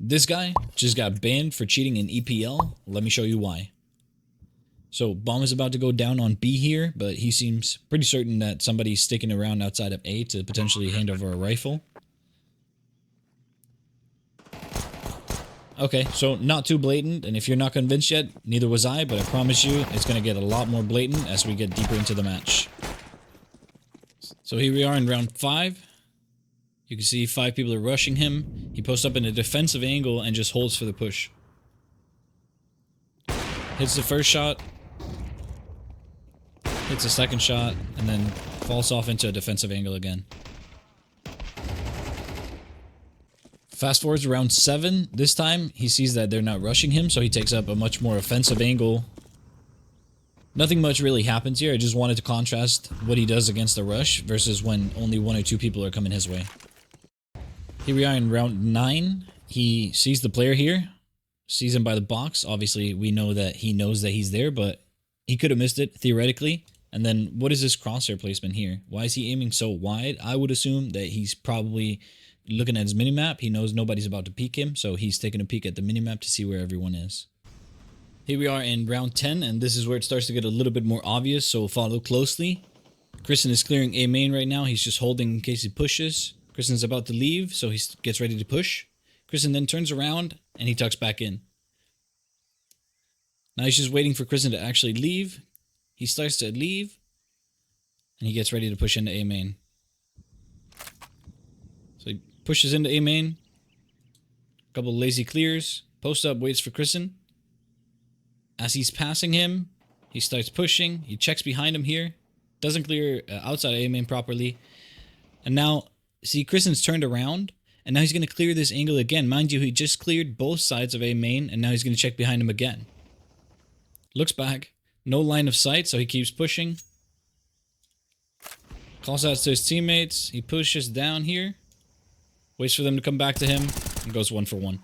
This guy just got banned for cheating in EPL. Let me show you why. So bomb is about to go down on B here, but he seems pretty certain that somebody's sticking around outside of A to potentially hand over a rifle. Okay, so not too blatant, and if you're not convinced yet, neither was I, but I promise you it's going to get a lot more blatant as we get deeper into the match. So here we are in round 5. You can see 5 people are rushing him. He posts up in a defensive angle and just holds for the push. Hits the first shot. Hits the second shot, and then falls off into a defensive angle again. Fast forward to round 7. This time, he sees that they're not rushing him, so he takes up a much more offensive angle. Nothing much really happens here. I just wanted to contrast what he does against the rush versus when only 1 or 2 people are coming his way. Here we are in round 9. He sees the player here, sees him by the box. Obviously, we know that he knows that he's there, but he could have missed it, theoretically. And then, what is this crosshair placement here? Why is he aiming so wide? I would assume that he's probably looking at his minimap. He knows nobody's about to peek him, so he's taking a peek at the minimap to see where everyone is. Here we are in round 10, and this is where it starts to get a little bit more obvious, so follow closely. Kristen is clearing A main right now. He's just holding in case he pushes. Kristen's about to leave, so he gets ready to push. Kristen then turns around, and he tucks back in. Now he's just waiting for Kristen to actually leave. He starts to leave, and he gets ready to push into A main. So he pushes into A main. A couple lazy clears. Post up, waits for Kristen. As he's passing him, he starts pushing. He checks behind him here. Doesn't clear outside A main properly. And now, see, Kristen's turned around, and now he's going to clear this angle again. Mind you, he just cleared both sides of A main, and now he's going to check behind him again. Looks back. No line of sight, so he keeps pushing. Calls out to his teammates. He pushes down here. Waits for them to come back to him. And goes 1 for 1.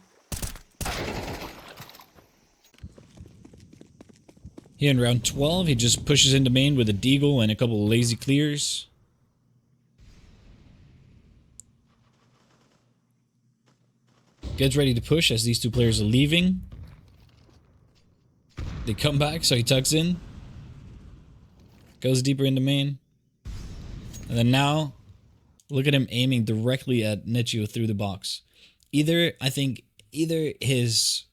Here in round 12, he just pushes into main with a deagle and a couple of lazy clears. Gets ready to push as these 2 players are leaving. They come back, so he tucks in. Goes deeper into main. And then now, look at him aiming directly at Netio through the box. I think either his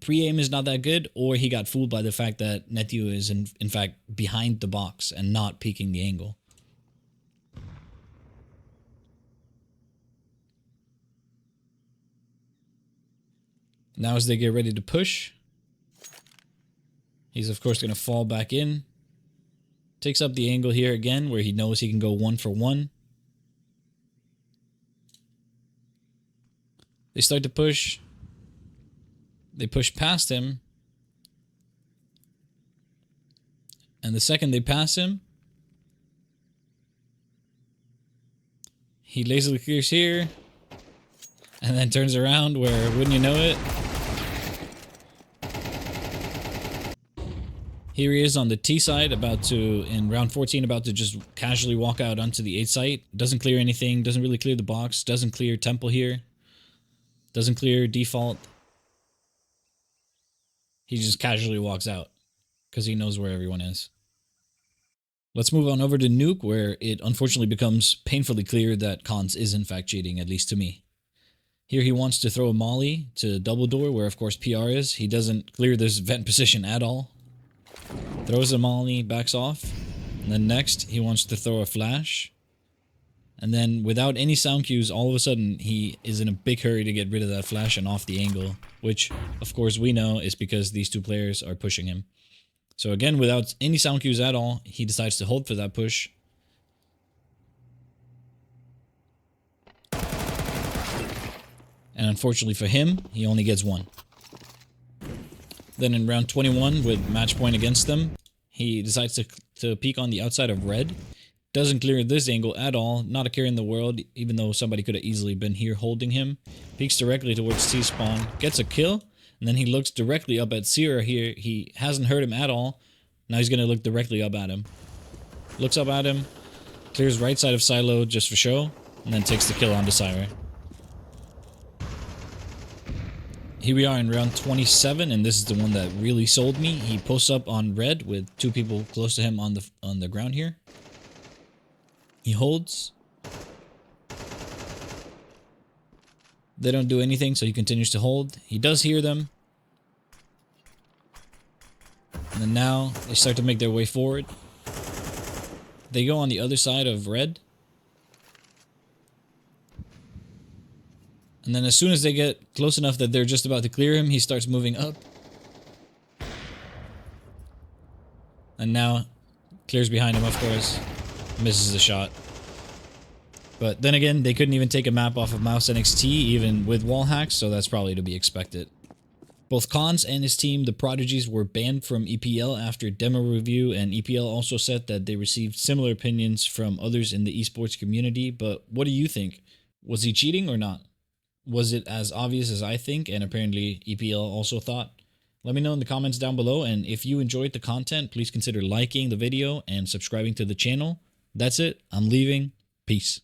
pre-aim is not that good, or he got fooled by the fact that Netio is in fact behind the box and not peeking the angle. Now as they get ready to push, he's of course going to fall back in. Takes up the angle here again where he knows he can go 1 for 1. They start to push. They push past him. And the second they pass him, he lazily clears here. And then turns around where, wouldn't you know it, here he is on the T side, about to, in round 14, about to just casually walk out onto the 8 site. Doesn't clear anything, doesn't really clear the box, doesn't clear temple here. Doesn't clear default. He just casually walks out because he knows where everyone is. Let's move on over to Nuke, where it unfortunately becomes painfully clear that Cons is in fact cheating, at least to me. Here he wants to throw a molly to double door, where of course PR is. He doesn't clear this vent position at all. Throws a molly, backs off. And then next, he wants to throw a flash. And then without any sound cues, all of a sudden, he is in a big hurry to get rid of that flash and off the angle. Which, of course, we know is because these 2 players are pushing him. So again, without any sound cues at all, he decides to hold for that push. And unfortunately for him, he only gets 1. Then in round 21, with match point against them, he decides to peek on the outside of red. Doesn't clear this angle at all, not a care in the world, even though somebody could have easily been here holding him. Peeks directly towards T-spawn, gets a kill, and then he looks directly up at Sierra here. He hasn't hurt him at all. Now he's going to look directly up at him. Looks up at him, clears right side of silo just for show, and then takes the kill onto Sierra. here we are in round 27, and this is the one that really sold me. He posts up on red with 2 people close to him on the ground here. He holds. They don't do anything, so he continues to hold. He does hear them. And then now they start to make their way forward. They go on the other side of red. And then as soon as they get close enough that they're just about to clear him, he starts moving up. And now clears behind him, of course. Misses the shot. But then again, they couldn't even take a map off of Mouse NXT, even with wall hacks, so that's probably to be expected. Both Khans and his team, the Prodigies, were banned from EPL after demo review, and EPL also said that they received similar opinions from others in the esports community. But what do you think? Was he cheating or not? Was it as obvious as I think, and apparently EPL also thought? Let me know in the comments down below, and if you enjoyed the content, please consider liking the video and subscribing to the channel. That's it. I'm leaving. Peace.